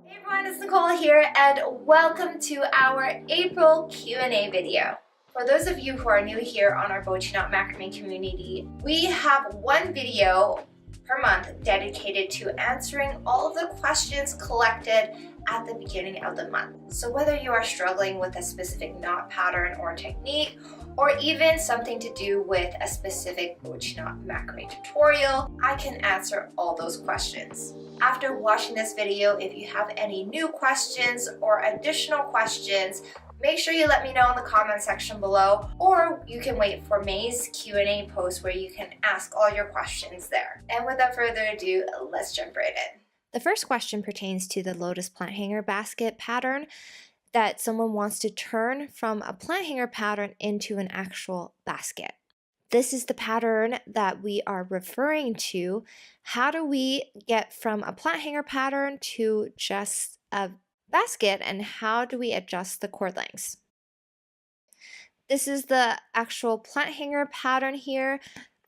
Hey everyone, it's Nicole here and welcome to our April Q&A video. For those of you who are new here on our BOCHIKNOT macrame community, we have one video per month dedicated to answering all of the questions collected at the beginning of the month. So whether you are struggling with a specific knot pattern or technique, or even something to do with a specific BOCHIKNOT macrame tutorial, I can answer all those questions. After watching this video, if you have any new questions or additional questions, make sure you let me know in the comment section below, or you can wait for May's Q&A post where you can ask all your questions there. And without further ado, let's jump right in. The first question pertains to the lotus plant hanger basket pattern that someone wants to turn from a plant hanger pattern into an actual basket. This is the pattern that we are referring to. How do we get from a plant hanger pattern to just a basket, and how do we adjust the cord lengths? This is the actual plant hanger pattern here.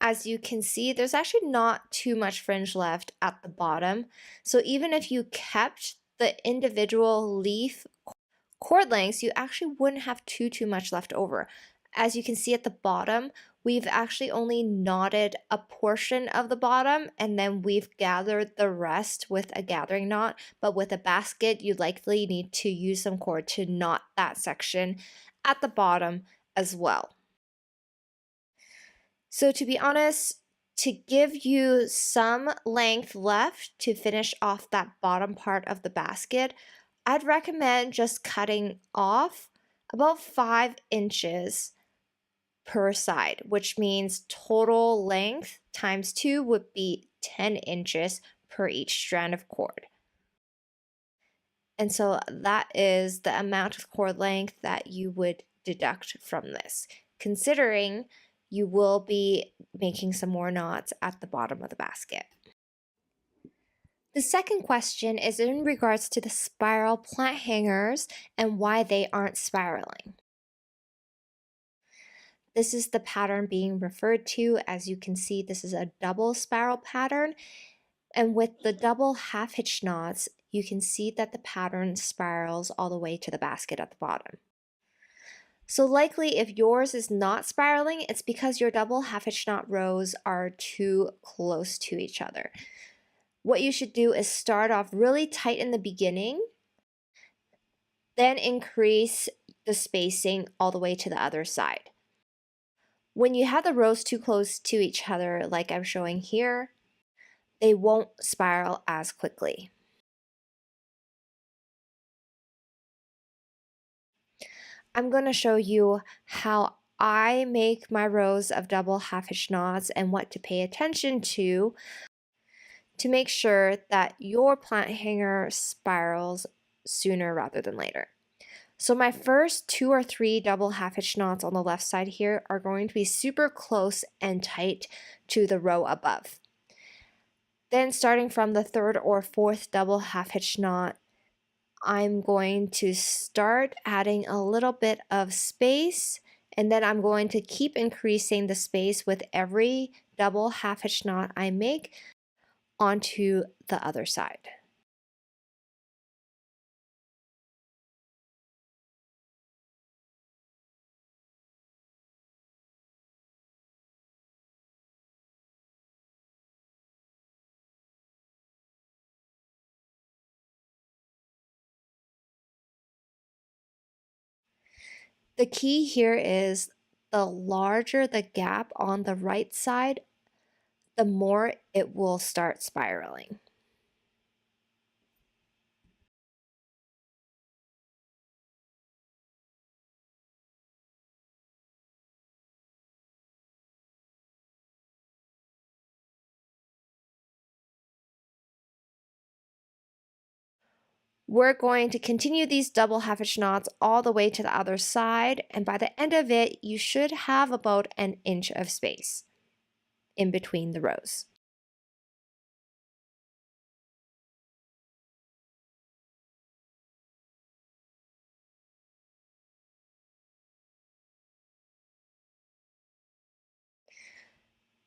As you can see, there's actually not too much fringe left at the bottom. So even if you kept the individual leaf cord lengths, you actually wouldn't have too much left over. As you can see at the bottom, we've actually only knotted a portion of the bottom, and then we've gathered the rest with a gathering knot. But with a basket, you likely need to use some cord to knot that section at the bottom as well. So to be honest, to give you some length left to finish off that bottom part of the basket, I'd recommend just cutting off about 5 inches per side, which means total length times 2 would be 10 inches per each strand of cord. And so that is the amount of cord length that you would deduct from this, considering you will be making some more knots at the bottom of the basket. The second question is in regards to the spiral plant hangers and why they aren't spiraling. This is the pattern being referred to. As you can see, this is a double spiral pattern. And with the double half hitch knots, you can see that the pattern spirals all the way to the basket at the bottom. So likely if yours is not spiraling, it's because your double half hitch knot rows are too close to each other. What you should do is start off really tight in the beginning, then increase the spacing all the way to the other side. When you have the rows too close to each other, like I'm showing here, they won't spiral as quickly. I'm going to show you how I make my rows of double half hitch knots and what to pay attention to make sure that your plant hanger spirals sooner rather than later. So my first 2 or 3 double half hitch knots on the left side here are going to be super close and tight to the row above. Then starting from the 3rd or 4th double half hitch knot, I'm going to start adding a little bit of space, and then I'm going to keep increasing the space with every double half hitch knot I make onto the other side. The key here is the larger the gap on the right side, the more it will start spiraling. We're going to continue these double half hitch knots all the way to the other side, and by the end of it, you should have about an inch of space in between the rows.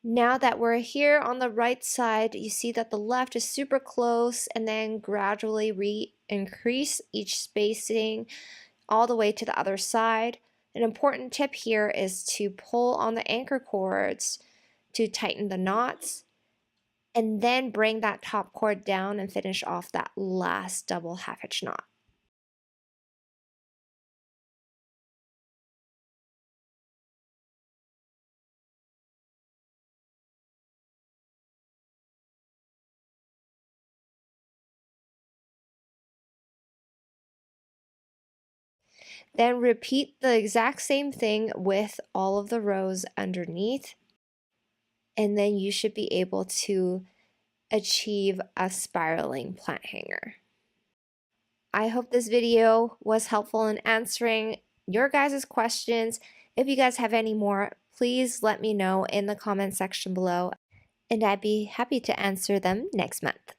Now that we're here on the right side, you see that the left is super close, and then gradually increase each spacing all the way to the other side. An important tip here is to pull on the anchor cords to tighten the knots, and then bring that top cord down and finish off that last double half hitch knot. Then repeat the exact same thing with all of the rows underneath, and then you should be able to achieve a spiraling plant hanger. I hope this video was helpful in answering your guys' questions. If you guys have any more, please let me know in the comment section below, and I'd be happy to answer them next month.